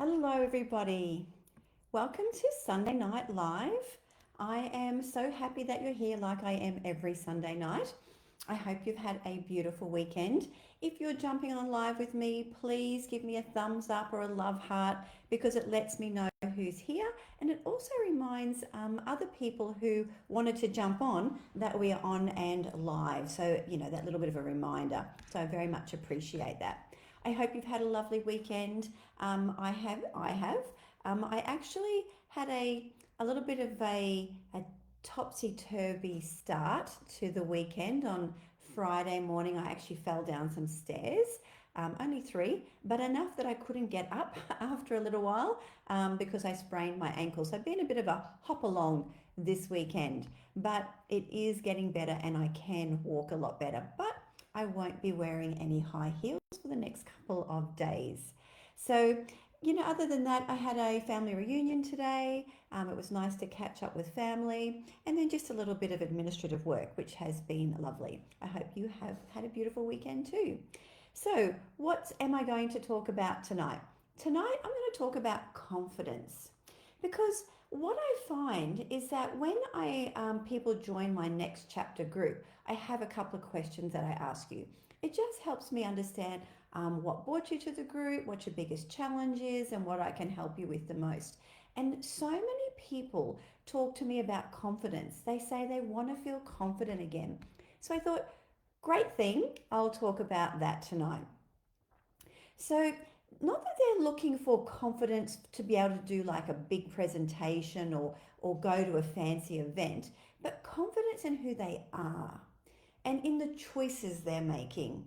Hello, everybody. Welcome to Sunday Night Live. I am so happy that you're here like I am every Sunday night. I hope you've had a beautiful weekend. If you're jumping on live with me, please give me a thumbs up or a love heart because it lets me know who's here and it also reminds other people who wanted to jump on that we are on and live. So, that little bit of a reminder. So I very much appreciate that. I hope you've had a lovely weekend. I have. I actually had a little bit of a topsy-turvy start to the weekend. On Friday morning, I actually fell down some stairs, only three, but enough that I couldn't get up after a little while because I sprained my ankle. So I've been a bit of a hop along this weekend, but it is getting better and I can walk a lot better. But I won't be wearing any high heels for the next couple of days. So, other than that, I had a family reunion today. It was nice to catch up with family and then just a little bit of administrative work, which has been lovely. I hope you have had a beautiful weekend too. So, what am I going to talk about tonight? Tonight, I'm going to talk about confidence because what I find is that when people join my next chapter group, I have a couple of questions that I ask you. It just helps me understand what brought you to the group, what your biggest challenge is, and what I can help you with the most. And so many people talk to me about confidence. They say they want to feel confident again. So I thought, great thing, I'll talk about that tonight. So, not that they're looking for confidence to be able to do like a big presentation or go to a fancy event, but confidence in who they are and in the choices they're making,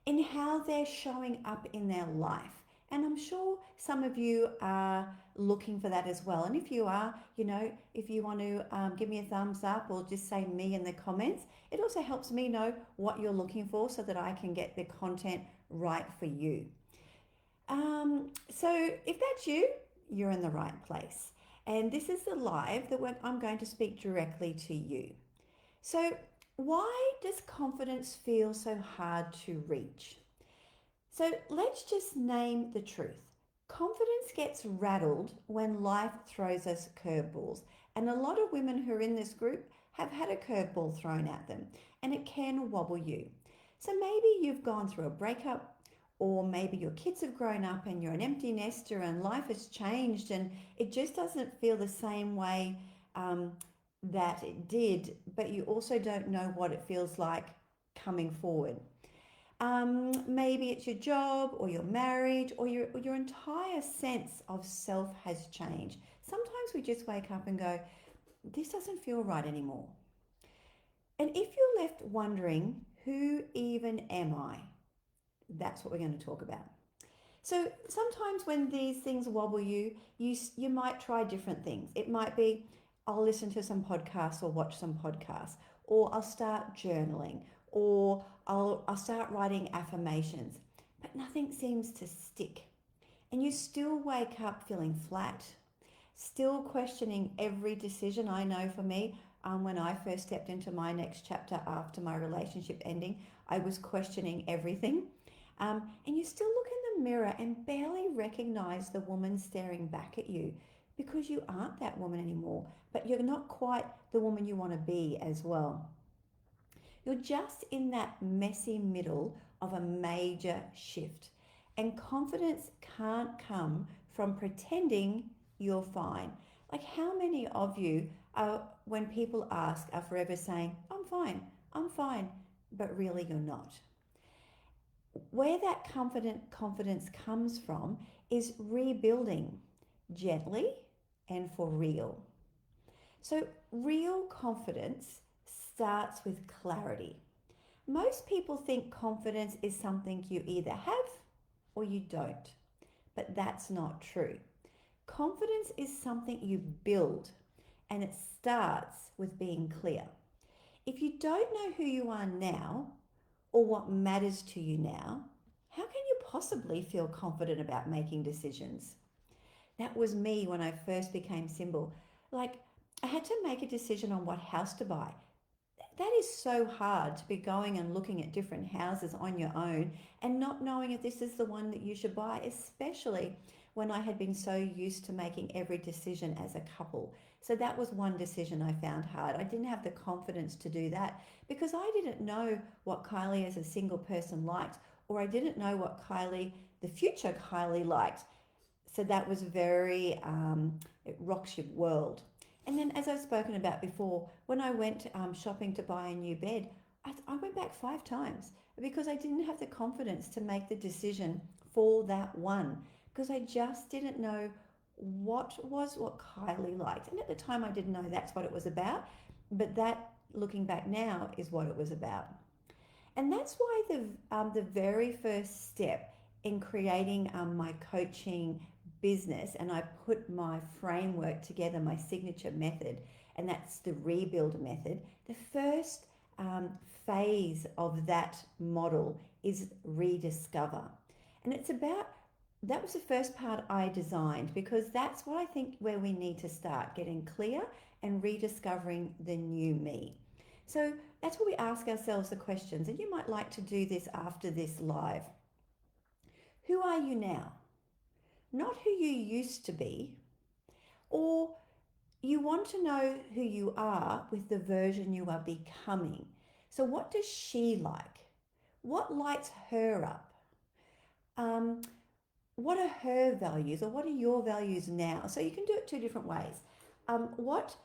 in how they're showing up in their life. And I'm sure some of you are looking for that as well. And if you are, if you want to give me a thumbs up or just say me in the comments, it also helps me know what you're looking for so that I can get the content right for you. So if that's you, you're in the right place. And this is the live that I'm going to speak directly to you. So why does confidence feel so hard to reach? So let's just name the truth. Confidence gets rattled when life throws us curveballs. And a lot of women who are in this group have had a curveball thrown at them and it can wobble you. So maybe you've gone through a breakup, or maybe your kids have grown up and you're an empty nester and life has changed and it just doesn't feel the same way that it did, but you also don't know what it feels like coming forward. Maybe it's your job or your marriage or your entire sense of self has changed. Sometimes we just wake up and go, this doesn't feel right anymore. And if you're left wondering, who even am I? That's what we're going to talk about. So sometimes when these things wobble you, you might try different things. It might be, I'll listen to some podcasts or watch some podcasts, or I'll start journaling, or I'll start writing affirmations, but nothing seems to stick. And you still wake up feeling flat, still questioning every decision. I know for me, when I first stepped into my next chapter after my relationship ending, I was questioning everything. And you still look in the mirror and barely recognize the woman staring back at you because you aren't that woman anymore, but you're not quite the woman you want to be as well. You're just in that messy middle of a major shift. And confidence can't come from pretending you're fine. Like, how many of you are, when people ask, are forever saying, I'm fine, but really you're not? Where that confidence comes from is rebuilding gently and for real. So real confidence starts with clarity. Most people think confidence is something you either have or you don't, but that's not true. Confidence is something you build, and it starts with being clear. If you don't know who you are now, or what matters to you now, how can you possibly feel confident about making decisions? That was me when I first became single. Like, I had to make a decision on what house to buy. That is so hard to be going and looking at different houses on your own and not knowing if this is the one that you should buy, especially when I had been so used to making every decision as a couple. So that was one decision I found hard. I didn't have the confidence to do that because I didn't know what Kylie as a single person liked, or I didn't know what Kylie, the future Kylie, liked. So that was very, it rocks your world. And then, as I've spoken about before, when I went shopping to buy a new bed, I went back 5 times because I didn't have the confidence to make the decision for that one because I just didn't know what Kylie liked. And at the time, I didn't know that's what it was about. But that, looking back now, is what it was about. And that's why the very first step in creating my coaching business, and I put my framework together, my signature method, and that's the rebuild method. The first phase of that model is rediscover. And it's about, that was the first part I designed because that's what I think where we need to start, getting clear and rediscovering the new me. So that's where we ask ourselves the questions, and you might like to do this after this live. Who are you now? Not who you used to be, or you want to know who you are with the version you are becoming. So, what does she like? What lights her up? Um, what are her values, or what are your values now? So, you can do it 2 different ways. What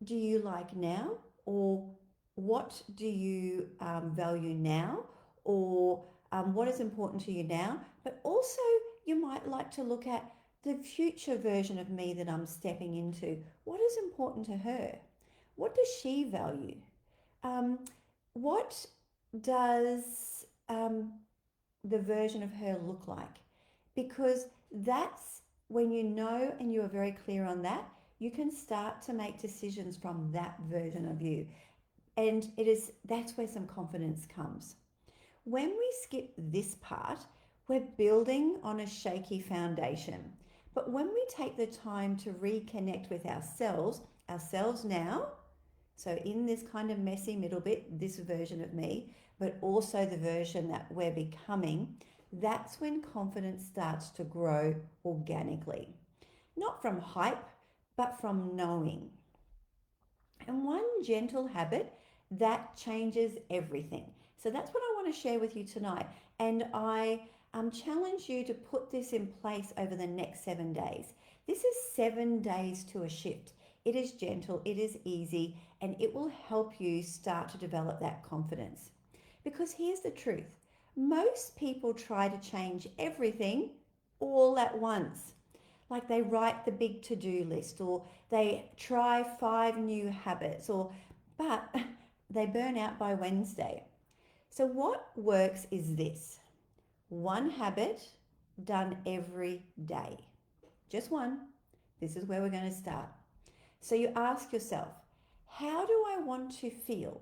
do you like now, or what do you value now, or what is important to you now? But also, you might like to look at the future version of me that I'm stepping into. What is important to her? What does she value? What does the version of her look like? Because that's when you know and you are very clear on that, you can start to make decisions from that version of you. And that's where some confidence comes. When we skip this part, we're building on a shaky foundation. But when we take the time to reconnect with ourselves now, so in this kind of messy middle bit, this version of me, but also the version that we're becoming, that's when confidence starts to grow organically. Not from hype, but from knowing. And one gentle habit that changes everything. So that's what I want to share with you tonight. And I challenge you to put this in place over the next 7 days. This is 7 days to a shift. It is gentle, it is easy, and it will help you start to develop that confidence. Because here's the truth. Most people try to change everything all at once. Like they write the big to-do list, or they try 5 new habits, but they burn out by Wednesday. So what works is this. One habit done every day. Just one. This is where we're going to start. So you ask yourself, how do I want to feel?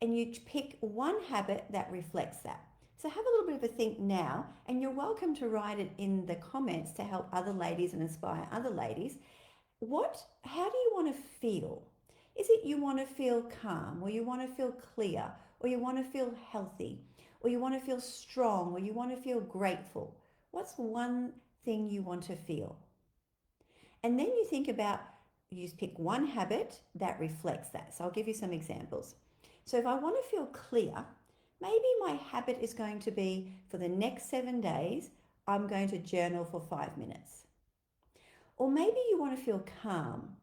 And you pick one habit that reflects that. So have a little bit of a think now, and you're welcome to write it in the comments to help other ladies and inspire other ladies. How do you want to feel? Is it you want to feel calm, or you want to feel clear, or you want to feel healthy, or you want to feel strong, or you want to feel grateful? What's one thing you want to feel? And then you think about, you pick one habit that reflects that. So I'll give you some examples. So if I want to feel clear, maybe my habit is going to be for the next 7 days, I'm going to journal for 5 minutes. Or maybe you want to feel calm.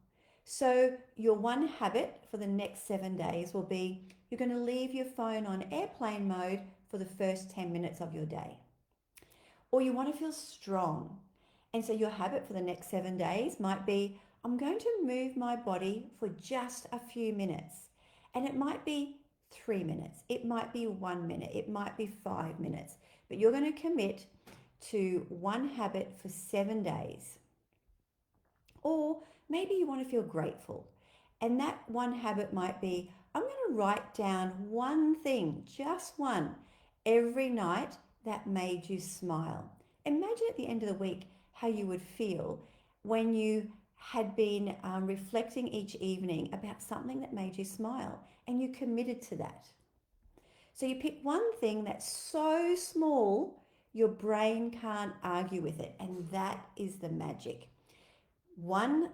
So your one habit for the next 7 days will be you're going to leave your phone on airplane mode for the first 10 minutes of your day. Or you want to feel strong. And so your habit for the next 7 days might be I'm going to move my body for just a few minutes. And it might be 3 minutes. It might be 1 minute. It might be 5 minutes. But you're going to commit to one habit for 7 days. Or maybe you want to feel grateful. And that one habit might be I'm going to write down one thing, just one, every night that made you smile. Imagine at the end of the week how you would feel when you had been reflecting each evening about something that made you smile. and you committed to that. So you pick one thing that's so small, your brain can't argue with it. And that is the magic. One,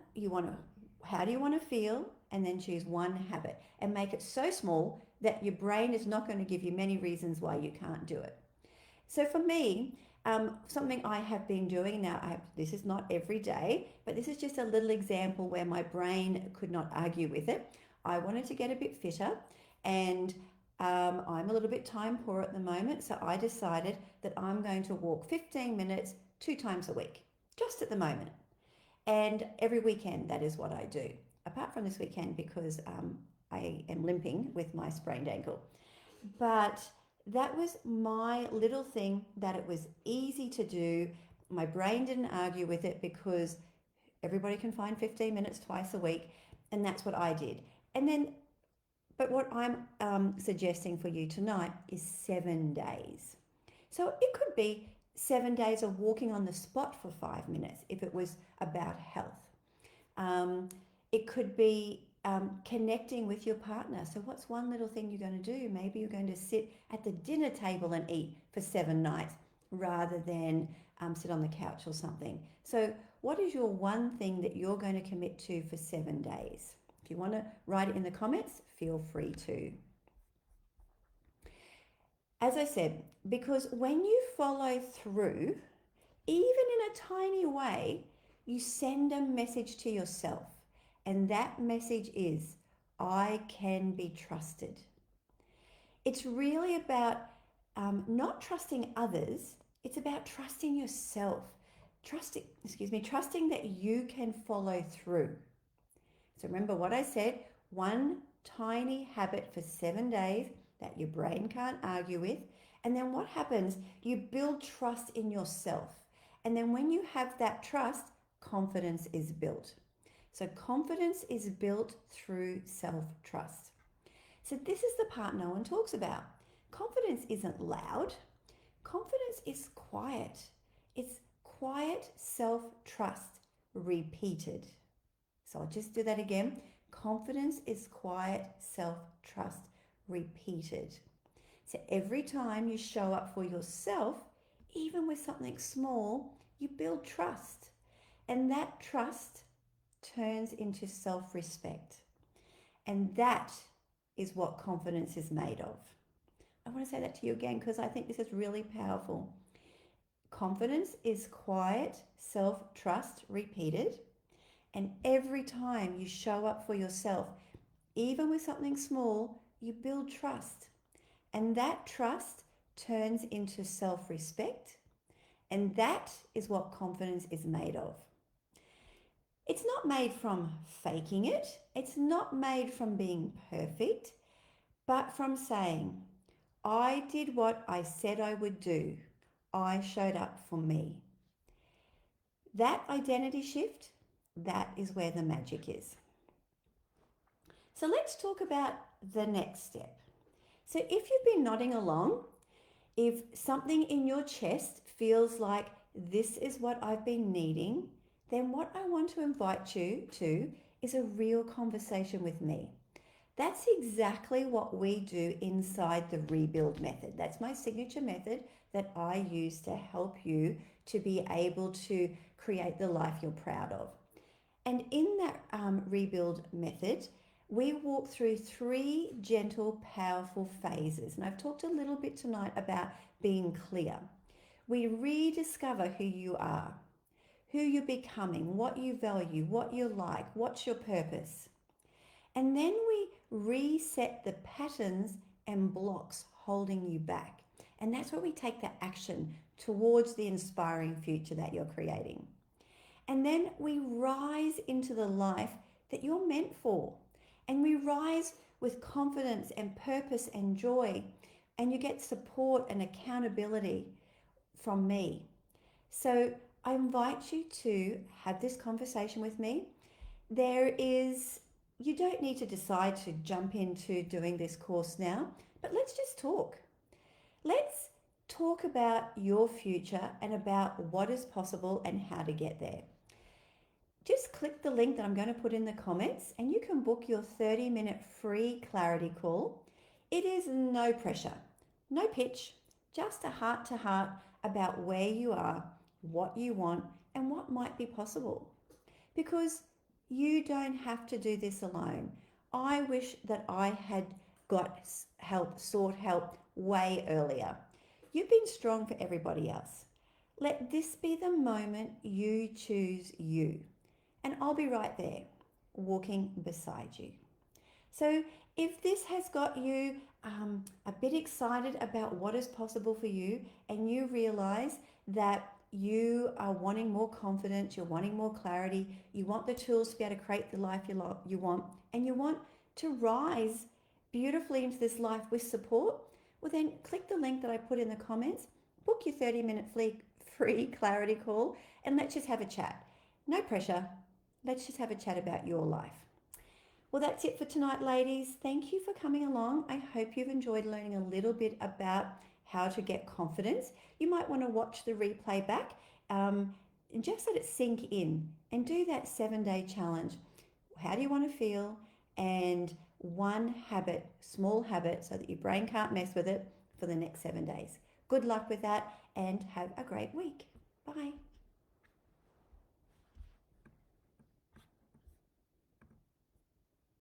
how do you want to feel? And then choose one habit and make it so small that your brain is not going to give you many reasons why you can't do it. So for me, something I have been doing now, this is not every day, but this is just a little example where my brain could not argue with it. I wanted to get a bit fitter, and I'm a little bit time poor at the moment, so I decided that I'm going to walk 15 minutes 2 times a week, just at the moment. And every weekend, that is what I do, apart from this weekend because I am limping with my sprained ankle. But that was my little thing that it was easy to do. My brain didn't argue with it because everybody can find 15 minutes twice a week, and that's what I did. And then, but what I'm suggesting for you tonight is 7 days. So it could be 7 days of walking on the spot for 5 minutes if it was about health. It could be connecting with your partner. So what's one little thing you're going to do? Maybe you're going to sit at the dinner table and eat for 7 nights rather than sit on the couch or something. So what is your one thing that you're going to commit to for 7 days? If you want to write it in the comments, feel free to. As I said, because when you follow through, even in a tiny way, you send a message to yourself. And that message is, I can be trusted. It's really about not trusting others. It's about trusting yourself. Trusting that you can follow through. So remember what I said, one tiny habit for 7 days that your brain can't argue with. And then what happens? You build trust in yourself. And then when you have that trust, confidence is built. So confidence is built through self-trust. So this is the part no one talks about. Confidence isn't loud. Confidence is quiet. It's quiet self-trust repeated. So I'll just do that again. Confidence is quiet self-trust repeated. So every time you show up for yourself, even with something small, you build trust. And that trust turns into self-respect. And that is what confidence is made of. I want to say that to you again because I think this is really powerful. Confidence is quiet self-trust repeated. And every time you show up for yourself, even with something small, you build trust. And that trust turns into self-respect. And that is what confidence is made of. It's not made from faking it. It's not made from being perfect, but from saying, I did what I said I would do. I showed up for me. That identity shift, that is where the magic is. So let's talk about the next step. So if you've been nodding along, if something in your chest feels like this is what I've been needing, then what I want to invite you to is a real conversation with me. That's exactly what we do inside the rebuild method. That's my signature method that I use to help you to be able to create the life you're proud of. And in that rebuild method, we walk through 3 gentle, powerful phases. And I've talked a little bit tonight about being clear. We rediscover who you are, who you're becoming, what you value, what you like, what's your purpose. And then we reset the patterns and blocks holding you back. And that's where we take the action towards the inspiring future that you're creating. And then we rise into the life that you're meant for. And we rise with confidence and purpose and joy. And you get support and accountability from me. So I invite you to have this conversation with me. You don't need to decide to jump into doing this course now, but let's just talk. Let's talk about your future and about what is possible and how to get there. just click the link that I'm going to put in the comments and you can book your 30-minute free clarity call. It is no pressure, no pitch, just a heart to heart about where you are, what you want, and what might be possible. Because you don't have to do this alone. I wish that I had got help, sought help way earlier. You've been strong for everybody else. Let this be the moment you choose you. And I'll be right there, walking beside you. So if this has got you a bit excited about what is possible for you, and you realize that you are wanting more confidence, you're wanting more clarity, you want the tools to be able to create the life you want, and you want to rise beautifully into this life with support, well then click the link that I put in the comments, book your 30-minute free clarity call, and let's just have a chat. No pressure. Let's just have a chat about your life. Well, that's it for tonight, ladies. Thank you for coming along. I hope you've enjoyed learning a little bit about how to get confidence. You might want to watch the replay back and just let it sink in and do that 7-day challenge. How do you want to feel? And one habit, small habit, so that your brain can't mess with it for the next 7 days. Good luck with that and have a great week. Bye.